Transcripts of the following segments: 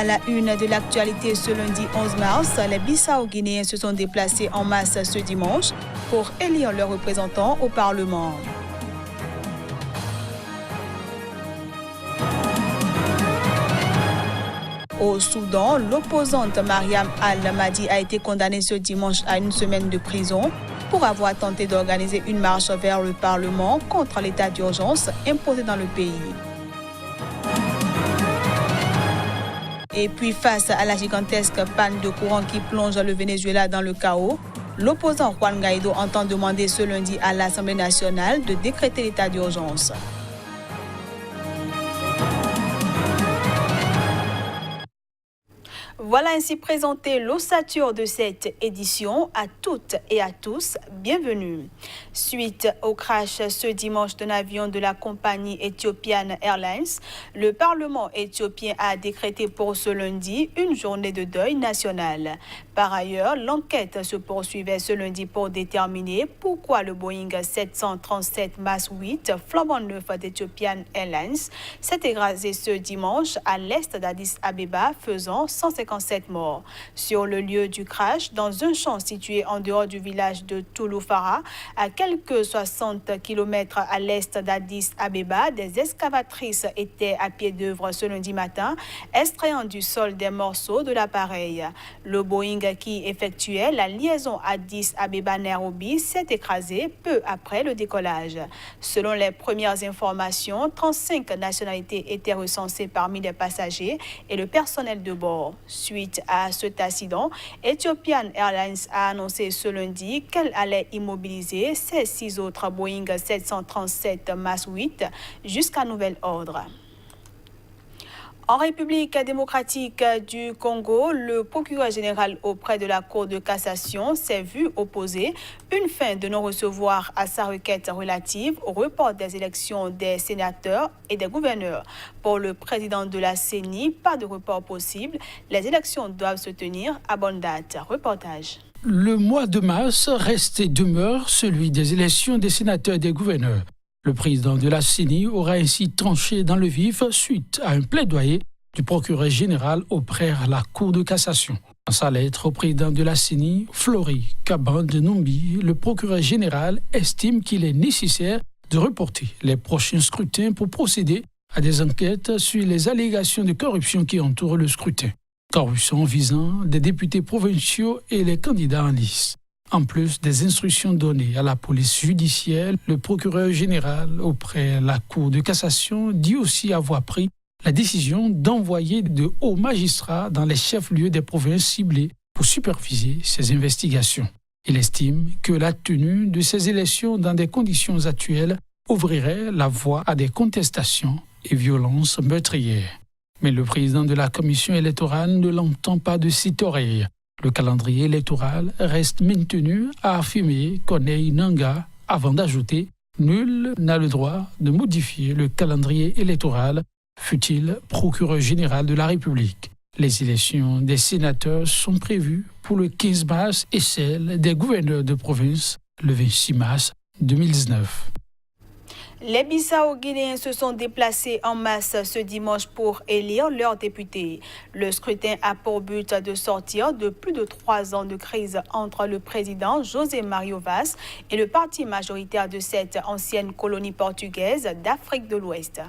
À la une de l'actualité ce lundi 11 mars, les Bissau-Guinéens se sont déplacés en masse ce dimanche pour élire leurs représentants au Parlement. Au Soudan, l'opposante Mariam Al-Mahdi a été condamnée ce dimanche à 1 semaine de prison pour avoir tenté d'organiser une marche vers le Parlement contre l'état d'urgence imposé dans le pays. Et puis face à la gigantesque panne de courant qui plonge le Venezuela dans le chaos, l'opposant Juan Guaido entend demander ce lundi à l'Assemblée nationale de décréter l'état d'urgence. Voilà ainsi présenté l'ossature de cette édition. À toutes et à tous, bienvenue. Suite au crash ce dimanche d'un avion de la compagnie Ethiopian Airlines, le Parlement éthiopien a décrété pour ce lundi une journée de deuil national. Par ailleurs, l'enquête se poursuivait ce lundi pour déterminer pourquoi le Boeing 737 MAX 8 flambant neuf d'Ethiopian Airlines s'est écrasé ce dimanche à l'est d'Addis Abeba, faisant 157 morts. Sur le lieu du crash, dans un champ situé en dehors du village de Touloufara, à quelques 60 km à l'est d'Addis Abeba, des excavatrices étaient à pied d'œuvre ce lundi matin, extrayant du sol des morceaux de l'appareil. Le Boeing qui effectuait la liaison Addis Abeba-Nairobi s'est écrasé peu après le décollage. Selon les premières informations, 35 nationalités étaient recensées parmi les passagers et le personnel de bord. Suite à cet accident, Ethiopian Airlines a annoncé ce lundi qu'elle allait immobiliser ses 6 autres Boeing 737 MAX 8 jusqu'à nouvel ordre. En République démocratique du Congo, le procureur général auprès de la Cour de cassation s'est vu opposer une fin de non-recevoir à sa requête relative au report des élections des sénateurs et des gouverneurs. Pour le président de la CENI, pas de report possible. Les élections doivent se tenir à bonne date. Reportage. Le mois de mars reste et demeure celui des élections des sénateurs et des gouverneurs. Le président de la CENI aura ainsi tranché dans le vif suite à un plaidoyer du procureur général auprès de la Cour de cassation. Dans sa lettre au président de la CENI, Flory Kabande-Numbi, le procureur général estime qu'il est nécessaire de reporter les prochains scrutins pour procéder à des enquêtes sur les allégations de corruption qui entourent le scrutin. Corruption visant des députés provinciaux et les candidats en lice. En plus des instructions données à la police judiciaire, le procureur général auprès de la Cour de cassation dit aussi avoir pris la décision d'envoyer de hauts magistrats dans les chefs-lieux des provinces ciblées pour superviser ces investigations. Il estime que la tenue de ces élections dans des conditions actuelles ouvrirait la voie à des contestations et violences meurtrières. Mais le président de la commission électorale ne l'entend pas de cette oreille. Le calendrier électoral reste maintenu, a affirmé Corneille Nangaa, avant d'ajouter « Nul n'a le droit de modifier le calendrier électoral, fut-il procureur général de la République ». Les élections des sénateurs sont prévues pour le 15 mars et celles des gouverneurs de province le 26 mars 2019. Les Bissau-Guinéens se sont déplacés en masse ce dimanche pour élire leurs députés. Le scrutin a pour but de sortir de plus de 3 ans de crise entre le président José Mario Vaz et le parti majoritaire de cette ancienne colonie portugaise d'Afrique de l'Ouest.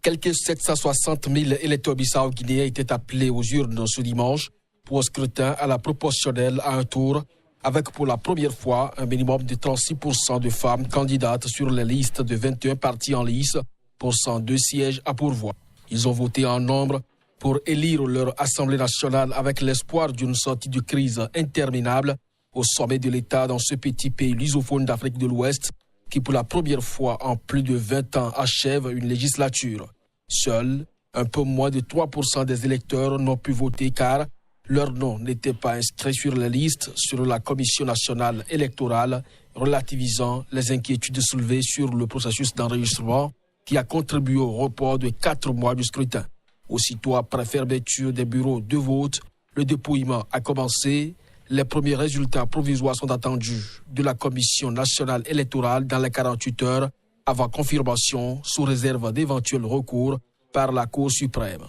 Quelques 760 000 électeurs bissau-guinéens étaient appelés aux urnes ce dimanche pour un scrutin à la proportionnelle à un tour, avec pour la première fois un minimum de 36% de femmes candidates sur les listes de 21 partis en lice pour 102 sièges à pourvoir. Ils ont voté en nombre pour élire leur Assemblée nationale avec l'espoir d'une sortie de crise interminable au sommet de l'État dans ce petit pays lusophone d'Afrique de l'Ouest qui pour la première fois en plus de 20 ans achève une législature. Seuls, un peu moins de 3% des électeurs n'ont pu voter car leur nom n'était pas inscrit sur les listes sur la Commission nationale électorale, relativisant les inquiétudes soulevées sur le processus d'enregistrement qui a contribué au report de 4 mois du scrutin. Aussitôt après fermeture des bureaux de vote, le dépouillement a commencé. Les premiers résultats provisoires sont attendus de la Commission nationale électorale dans les 48 heures avant confirmation sous réserve d'éventuels recours par la Cour suprême.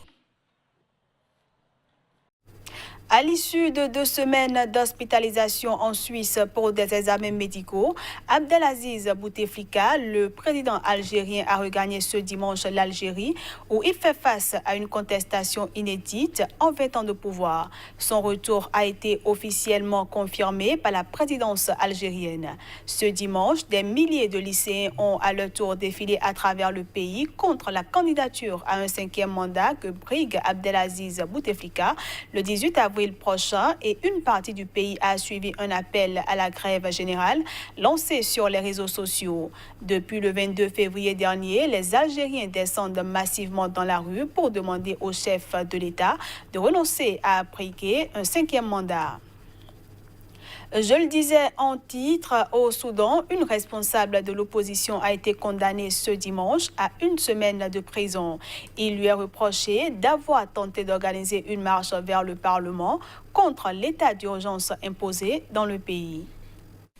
À l'issue de 2 semaines d'hospitalisation en Suisse pour des examens médicaux, Abdelaziz Bouteflika, le président algérien, a regagné ce dimanche l'Algérie où il fait face à une contestation inédite en 20 ans de pouvoir. Son retour a été officiellement confirmé par la présidence algérienne. Ce dimanche, des milliers de lycéens ont à leur tour défilé à travers le pays contre la candidature à un 5e mandat que brigue Abdelaziz Bouteflika le 18 avril prochain, et une partie du pays a suivi un appel à la grève générale lancé sur les réseaux sociaux. Depuis le 22 février dernier, les Algériens descendent massivement dans la rue pour demander au chef de l'État de renoncer à briguer un 5e mandat. Je le disais en titre, au Soudan, une responsable de l'opposition a été condamnée ce dimanche à 1 semaine de prison. Il lui est reproché d'avoir tenté d'organiser une marche vers le Parlement contre l'état d'urgence imposé dans le pays.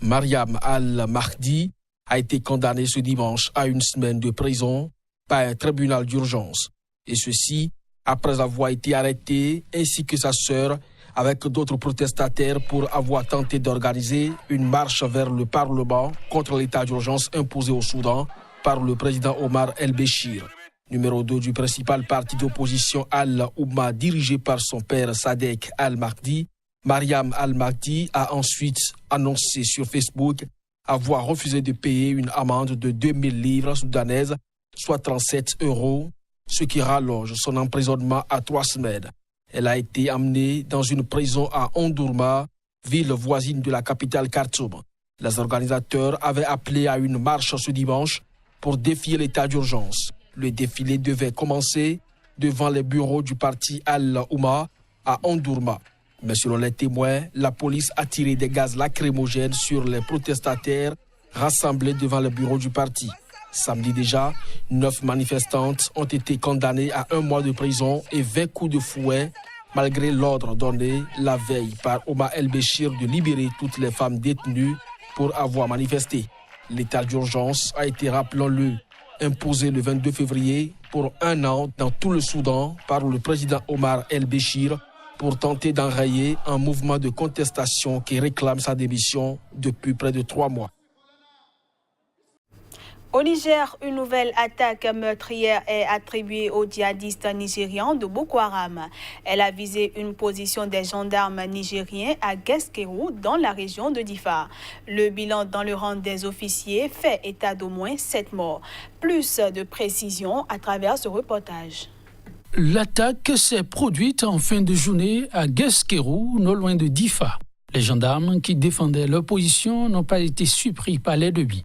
Mariam Al-Mahdi a été condamnée ce dimanche à 1 semaine de prison par un tribunal d'urgence. Et ceci après avoir été arrêtée, ainsi que sa sœur, avec d'autres protestataires pour avoir tenté d'organiser une marche vers le Parlement contre l'état d'urgence imposé au Soudan par le président Omar el-Béchir. Numéro 2 du principal parti d'opposition Al-Oumma, dirigé par son père Sadek Al-Mahdi, Mariam Al-Mahdi a ensuite annoncé sur Facebook avoir refusé de payer une amende de 2000 livres soudanaises, soit 37 €, ce qui rallonge son emprisonnement à 3 semaines. Elle a été emmenée dans une prison à Omdurman, ville voisine de la capitale Khartoum. Les organisateurs avaient appelé à une marche ce dimanche pour défier l'état d'urgence. Le défilé devait commencer devant les bureaux du parti Al-Oumma à Omdurman. Mais selon les témoins, la police a tiré des gaz lacrymogènes sur les protestataires rassemblés devant les bureaux du parti. Samedi déjà, 9 manifestantes ont été condamnées à 1 mois de prison et 20 coups de fouet, malgré l'ordre donné la veille par Omar el-Béchir de libérer toutes les femmes détenues pour avoir manifesté. L'état d'urgence a été, rappelons-le, imposé le 22 février pour 1 an dans tout le Soudan par le président Omar el-Béchir pour tenter d'enrayer un mouvement de contestation qui réclame sa démission depuis près de 3 mois. Au Niger, une nouvelle attaque meurtrière est attribuée aux djihadistes nigérians de Boko Haram. Elle a visé une position des gendarmes nigériens à Guesquerou, dans la région de Difa. Le bilan dans le rang des officiers fait état d'au moins 7 morts. Plus de précisions à travers ce reportage. L'attaque s'est produite en fin de journée à Guesquerou, non loin de Difa. Les gendarmes qui défendaient leur position n'ont pas été surpris par les débits.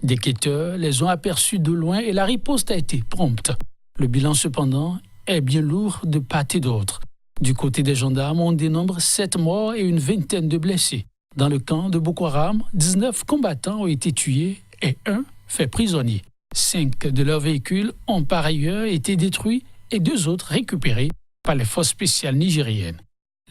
Des quêteurs les ont aperçus de loin et la riposte a été prompte. Le bilan, cependant, est bien lourd de part et d'autre. Du côté des gendarmes, on dénombre 7 morts et une vingtaine de blessés. Dans le camp de Boko Haram, 19 combattants ont été tués et 1 fait prisonnier. 5 de leurs véhicules ont par ailleurs été détruits et 2 autres récupérés par les forces spéciales nigériennes.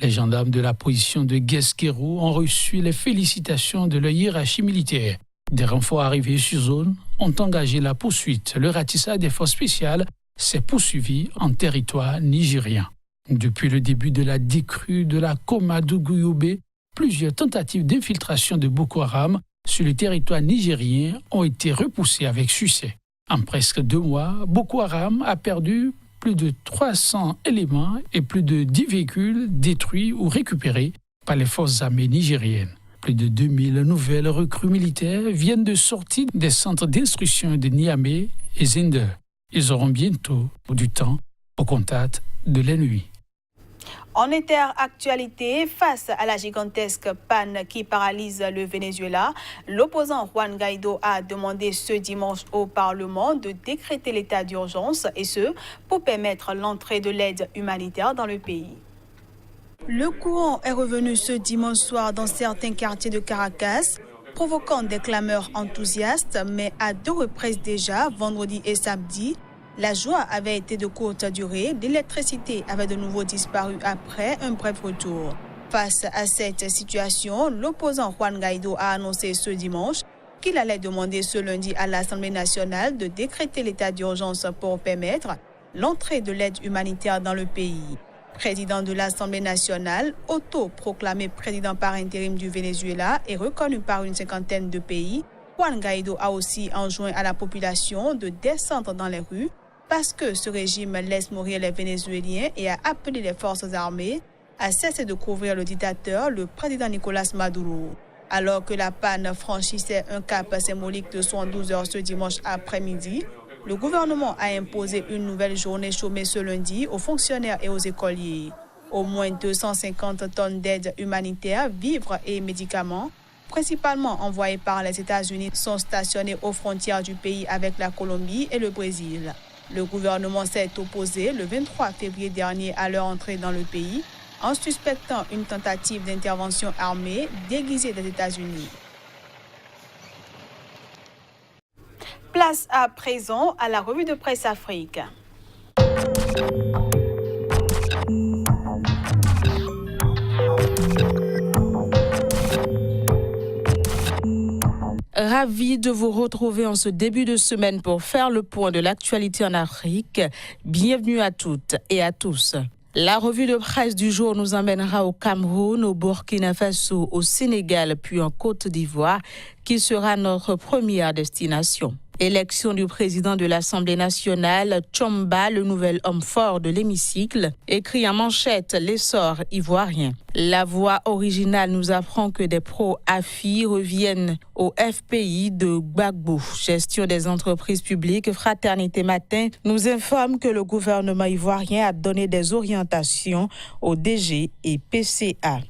Les gendarmes de la position de Guesquerou ont reçu les félicitations de leur hiérarchie militaire. Des renforts arrivés sur zone ont engagé la poursuite. Le ratissage des forces spéciales s'est poursuivi en territoire nigérien. Depuis le début de la décrue de la Komadougou-Yobe, plusieurs tentatives d'infiltration de Boko Haram sur le territoire nigérien ont été repoussées avec succès. En presque 2 mois, Boko Haram a perdu plus de 300 éléments et plus de 10 véhicules détruits ou récupérés par les forces armées nigériennes. Plus de 2000 nouvelles recrues militaires viennent de sortir des centres d'instruction de Niamey et Zinder. Ils auront bientôt du temps au contact de l'ennemi. En interactualité, face à la gigantesque panne qui paralyse le Venezuela, l'opposant Juan Guaidó a demandé ce dimanche au Parlement de décréter l'état d'urgence, et ce, pour permettre l'entrée de l'aide humanitaire dans le pays. Le courant est revenu ce dimanche soir dans certains quartiers de Caracas, provoquant des clameurs enthousiastes, mais à 2 reprises déjà, vendredi et samedi, la joie avait été de courte durée. L'électricité avait de nouveau disparu après un bref retour. Face à cette situation, l'opposant Juan Guaidó a annoncé ce dimanche qu'il allait demander ce lundi à l'Assemblée nationale de décréter l'état d'urgence pour permettre l'entrée de l'aide humanitaire dans le pays. président de l'Assemblée nationale, autoproclamé président par intérim du Venezuela et reconnu par une cinquantaine de pays, Juan Guaido a aussi enjoint à la population de descendre dans les rues parce que ce régime laisse mourir les Vénézuéliens et a appelé les forces armées à cesser de couvrir le dictateur, le président Nicolás Maduro. Alors que la panne franchissait un cap symbolique de 72 heures ce dimanche après-midi, le gouvernement a imposé une nouvelle journée chômée ce lundi aux fonctionnaires et aux écoliers. Au moins 250 tonnes d'aide humanitaire, vivres et médicaments, principalement envoyés par les États-Unis, sont stationnés aux frontières du pays avec la Colombie et le Brésil. Le gouvernement s'est opposé le 23 février dernier à leur entrée dans le pays, en suspectant une tentative d'intervention armée déguisée des États-Unis. Place à présent à la revue de presse Afrique. Ravi de vous retrouver en ce début de semaine pour faire le point de l'actualité en Afrique. Bienvenue à toutes et à tous. La revue de presse du jour nous emmènera au Cameroun, au Burkina Faso, au Sénégal, puis en Côte d'Ivoire, qui sera notre première destination. Élection du président de l'Assemblée nationale, Tchomba, le nouvel homme fort de l'hémicycle, écrit en manchette l'essor ivoirien. La voix originale nous apprend que des pro-AFI reviennent au FPI de Gbagbo. Gestion des entreprises publiques, Fraternité Matin nous informe que le gouvernement ivoirien a donné des orientations au DG et PCA.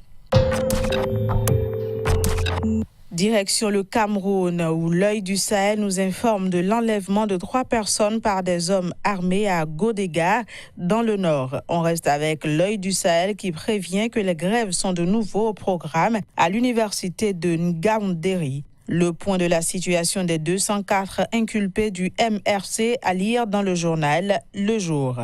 Direction le Cameroun, où l'œil du Sahel nous informe de l'enlèvement de 3 personnes par des hommes armés à Godega, dans le nord. On reste avec l'œil du Sahel qui prévient que les grèves sont de nouveau au programme à l'université de Ngaoundéry. Le point de la situation des 204 inculpés du MRC à lire dans le journal Le Jour.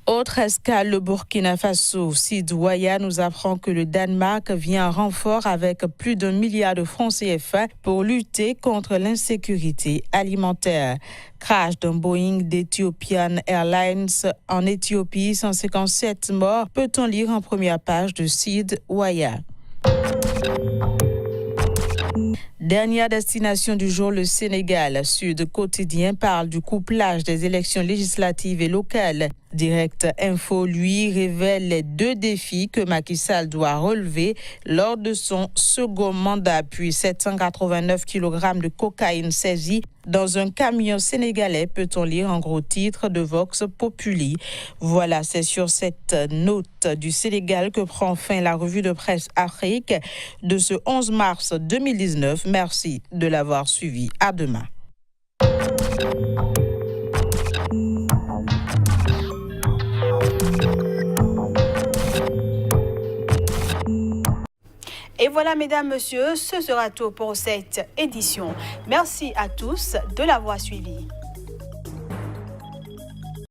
Autre escale, le Burkina Faso. Sid Ouaya nous apprend que le Danemark vient en renfort avec plus d'1 milliard de francs CFA pour lutter contre l'insécurité alimentaire. Crash d'un Boeing d'Ethiopian Airlines en Éthiopie, 157 morts, peut-on lire en première page de Sid Ouaya. Dernière destination du jour, le Sénégal. Sud Quotidien parle du couplage des élections législatives et locales. Direct Info, lui, révèle les 2 défis que Macky Sall doit relever lors de son second mandat, puis 789 kg de cocaïne saisie dans un camion sénégalais, peut-on lire en gros titre de Vox Populi. Voilà, c'est sur cette note du Sénégal que prend fin la revue de presse Afrique de ce 11 mars 2019. Merci de l'avoir suivi. À demain. Et voilà, mesdames, messieurs, ce sera tout pour cette édition. Merci à tous de l'avoir suivi.